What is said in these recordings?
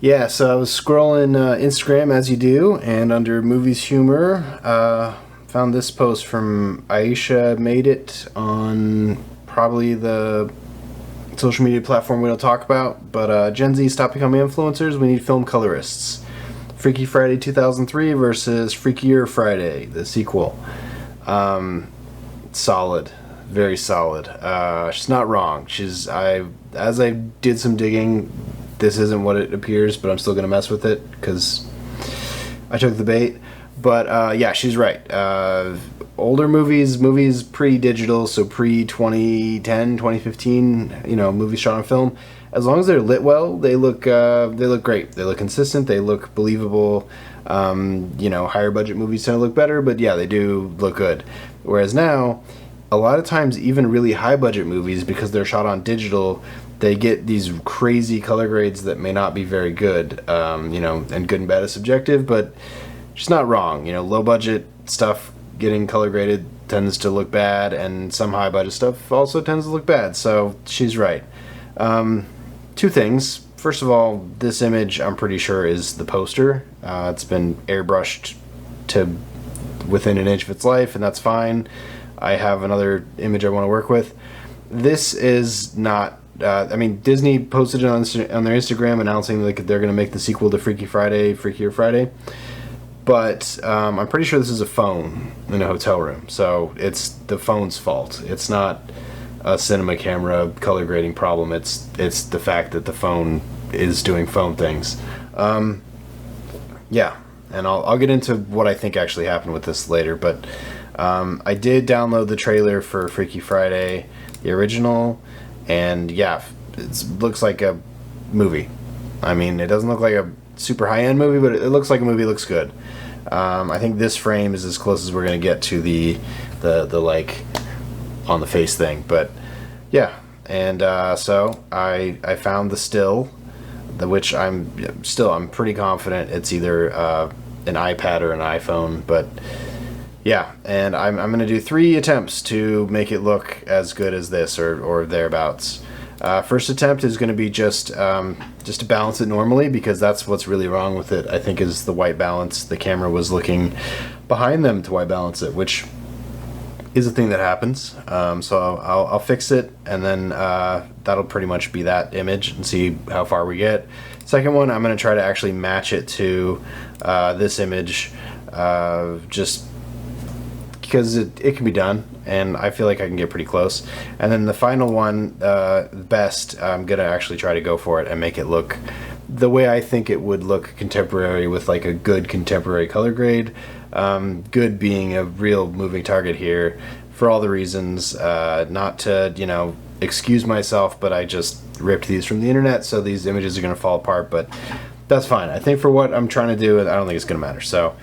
Yeah, so I was scrolling Instagram as you do, and under movies humor, found this post from Aisha Made It on probably the social media platform we don't talk about. But Gen Z, stop becoming influencers. We need film colorists. Freaky Friday 2003 versus Freakier Friday, the sequel. Solid, very solid. She's not wrong. As I did some digging, this isn't what it appears, but I'm still gonna mess with it because I took the bait. But yeah, she's right. Older movies pre-digital, so pre-2010, 2015, movies shot on film. As long as they're lit well, they look great. They look consistent. They look believable. Higher budget movies tend to look better, but yeah, they do look good. Whereas now, a lot of times, even really high budget movies, because they're shot on digital, they get these crazy color grades that may not be very good. And good and bad is subjective, but she's not wrong. Low budget stuff getting color graded tends to look bad, and some high budget stuff also tends to look bad. So she's right. Two things. First of all, this image I'm pretty sure is the poster. It's been airbrushed to within an inch of its life, and that's fine. I have another image I want to work with. This is not. Disney posted it on their Instagram announcing like they're going to make the sequel to Freakier Friday. But I'm pretty sure this is a phone in a hotel room, so it's the phone's fault. It's not a cinema camera color grading problem. It's the fact that the phone is doing phone things. Yeah, and I'll get into what I think actually happened with this later. But I did download the trailer for Freaky Friday, the original, and yeah, it looks like a movie. I mean, it doesn't look like a super high-end movie, but it looks like a movie. It looks good. I think this frame is as close as we're gonna get to the like on the face thing. But yeah, and so I found the still, which I'm pretty confident it's either an iPad or an iPhone. But yeah, and I'm gonna do 3 attempts to make it look as good as this or thereabouts. First attempt is going to be just to balance it normally, because that's what's really wrong with it, I think, is the white balance. The camera was looking behind them to white balance it, which is a thing that happens. So I'll fix it, and then that'll pretty much be that image and see how far we get. Second one, I'm going to try to actually match it to this image, just because it can be done, and I feel like I can get pretty close. And then the final one, best, I'm gonna actually try to go for it and make it look the way I think it would look contemporary, with like a good contemporary color grade. Good being a real moving target here for all the reasons, not to excuse myself, but I just ripped these from the internet, so these images are gonna fall apart, but that's fine. I think for what I'm trying to do, I don't think it's gonna matter. So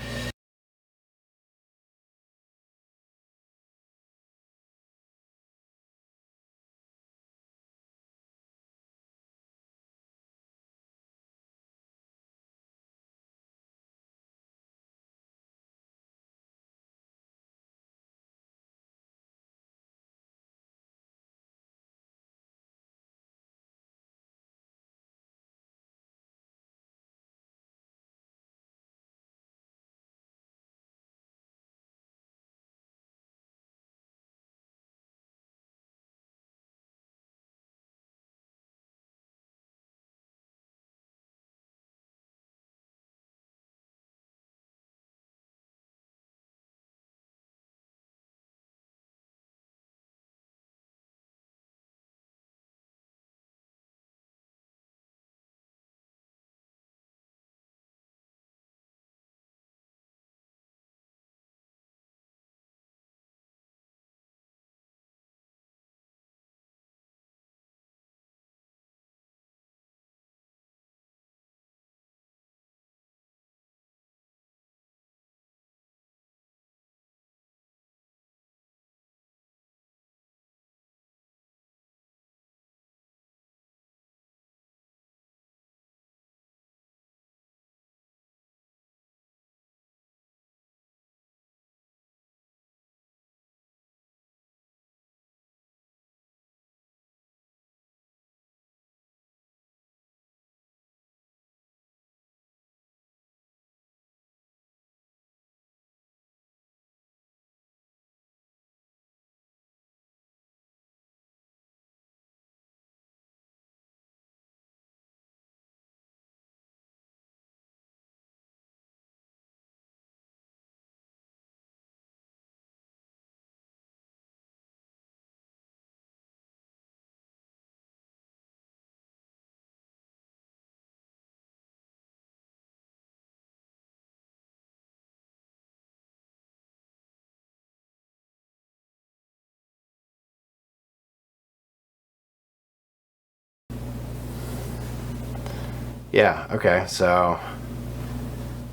Yeah, okay, so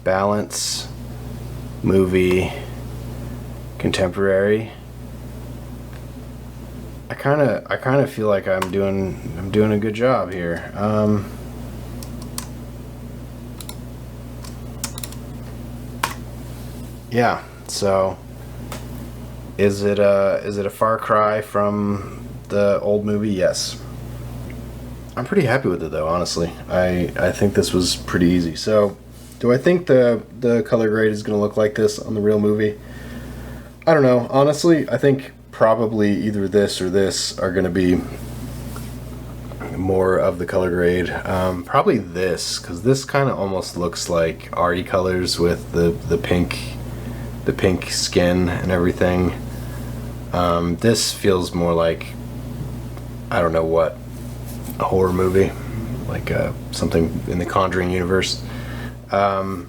balance, movie, contemporary. I kind of feel like I'm doing a good job here. Yeah, so is it a far cry from the old movie? Yes. I'm pretty happy with it though, honestly. I think this was pretty easy. So, do I think the color grade is going to look like this on the real movie? I don't know. Honestly, I think probably either this or this are going to be more of the color grade. Probably this, because this kind of almost looks like RE colors with the pink skin and everything. This feels more like, I don't know what, a horror movie, like something in the Conjuring universe. And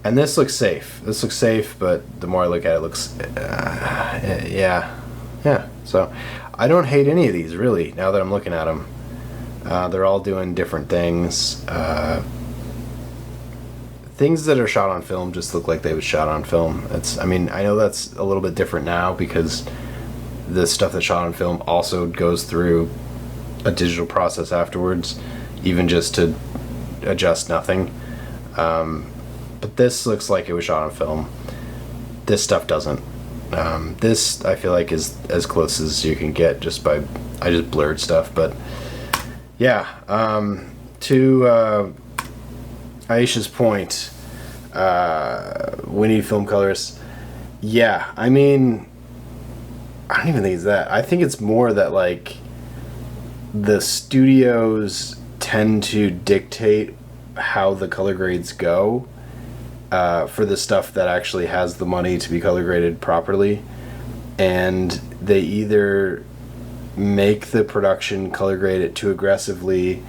this looks safe. This looks safe, but the more I look at it, looks, yeah. So I don't hate any of these really. Now that I'm looking at them, they're all doing different things. Things that are shot on film just look like they was shot on film. I mean, I know that's a little bit different now because the stuff that's shot on film also goes through a digital process afterwards, even just to adjust nothing. But this looks like it was shot on film. This stuff doesn't. This I feel like is as close as you can get just by, I just blurred stuff, but yeah. To Aisha's point, we need film colorists. Yeah, I mean, I don't even think it's that. I think it's more that like the studios tend to dictate how the color grades go for the stuff that actually has the money to be color graded properly, and they either make the production color grade it too aggressively,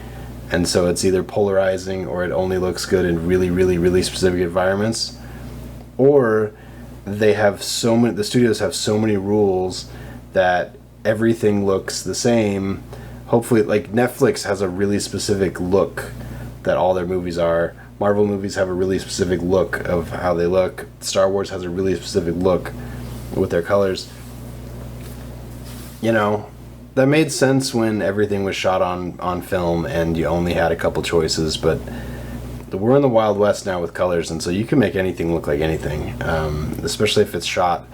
and so it's either polarizing or it only looks good in really, really, really specific environments, or they have the studios have so many rules that everything looks the same. Hopefully, like Netflix has a really specific look that all their movies are. Marvel movies have a really specific look of how they look. Star Wars has a really specific look with their colors. You know, that made sense when everything was shot on film and you only had a couple choices, but we're in the Wild West now with colors, and so you can make anything look like anything, especially if it's shot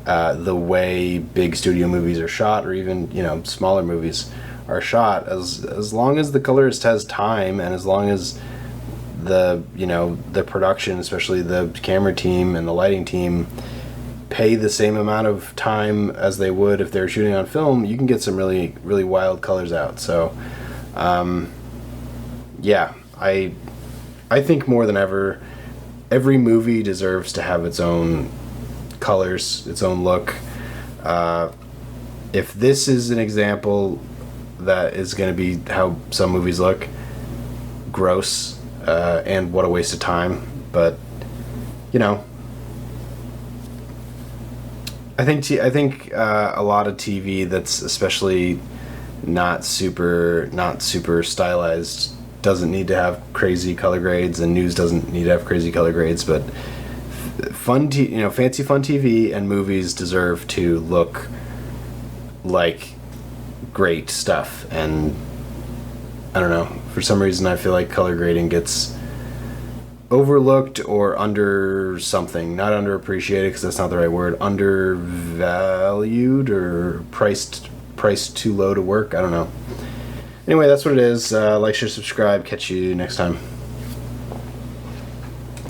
the way big studio movies are shot, or even, you know, smaller movies are shot. As long as the colorist has time, and as long as the production, especially the camera team and the lighting team, pay the same amount of time as they would if they were shooting on film, you can get some really, really wild colors out. So, yeah, I think more than ever, every movie deserves to have its own colors, its own look. If this is an example that is going to be how some movies look, gross, and what a waste of time. But, you know, I think a lot of TV that's especially not super stylized doesn't need to have crazy color grades, and news doesn't need to have crazy color grades. But fancy fun TV and movies deserve to look like great stuff. And I don't know, for some reason I feel like color grading gets overlooked or under something, not underappreciated because that's not the right word, undervalued or priced too low to work. I don't know. Anyway, that's what it is. Like, share, subscribe. Catch you next time.